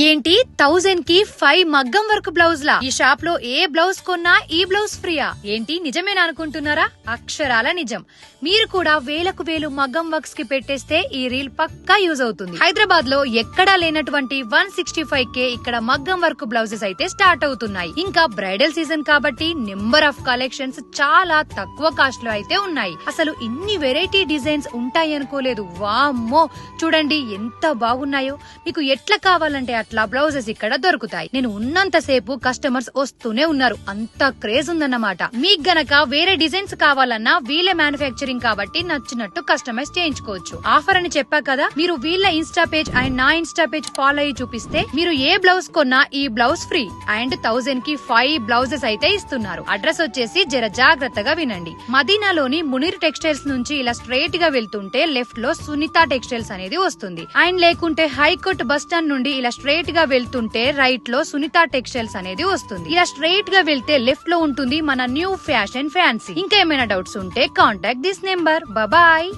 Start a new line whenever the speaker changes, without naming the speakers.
ఏంటి 1000 కి 5 మగ్గం వర్క్ బ్లౌజ్ లా? ఈ షాప్ లో ఏ బ్లౌజ్ కొన్నా ఈ బ్లౌజ్ ఫ్రీయా? ఏంటి నిజమేనా అనుకుంటున్నారా? అక్షరాల నిజం. మీరు కూడా వేలకు వేలు మగ్గం వర్క్స్ కి పెట్టేస్తే ఈ రీల్ పక్కా యూజ్ అవుతుంది. హైదరాబాద్ లో ఎక్కడా లేనటువంటి 165K ఇక్కడ మగ్గం వర్క్ బ్లౌజెస్ అయితే స్టార్ట్ అవుతున్నాయి. ఇంకా బ్రైడల్ సీజన్ కాబట్టి నెంబర్ ఆఫ్ కలెక్షన్స్ చాలా తక్కువ కాస్ట్ లో అయితే ఉన్నాయి. అసలు ఇన్ని వెరైటీ డిజైన్స్ ఉంటాయి అనుకోలేదు. వామ్మో, చూడండి ఎంత బాగున్నాయో. మీకు ఎట్లా కావాలంటే అట్లా బ్లౌజెస్ ఇక్కడ దొరుకుతాయి. నేను ఉన్నంతసేపు కస్టమర్స్ వస్తూనే ఉన్నారు. అంత క్రేజ్ ఉందన్నమాట. మీకు గనక వేరే డిజైన్స్ కావాలన్నా వీళ్ళే మ్యానుఫ్యాక్చరింగ్ కాబట్టి నచ్చినట్టు కస్టమైజ్ చేయించుకోవచ్చు. ఆఫర్ అని చెప్పా కదా, మీరు వీళ్ళ ఇన్స్టా పేజ్ అండ్ నా ఇన్స్టా పేజ్ ఫాలో అయ్యి చూపిస్తే మీరు ఏ బ్లౌజ్ కొన్నా ఈ బ్లౌజ్ ఫ్రీ అండ్ 1000 కి 5 బ్లౌజెస్ అయితే ఇస్తున్నారు. అడ్రస్ వచ్చేసి జర జాగ్రత్తగా వినండి. మదీనాలోని మునీర్ టెక్స్టైల్స్ నుంచి ఇలా స్ట్రైట్ గా వెళ్తుంటే లెఫ్ట్ లో సునీత టెక్స్టైల్స్ అనేది వస్తుంది. అండ్ లేకుంటే హైకోర్ట్ బస్ స్టాండ్ నుండి ఇలా స్ట్రైట్ గా వెళ్తుంటే రైట్ లో సునీత టెక్స్టైల్స్ అనేది వస్తుంది. ఇలా స్ట్రైట్ గా వెళ్తే లెఫ్ట్ లో ఉంటుంది మన న్యూ ఫ్యాషన్ ఫ్యాన్సీ. ఇంకా ఏమైనా డౌట్స్ ఉంటే కాంటాక్ట్ దిస్ నెంబర్. బాయ్.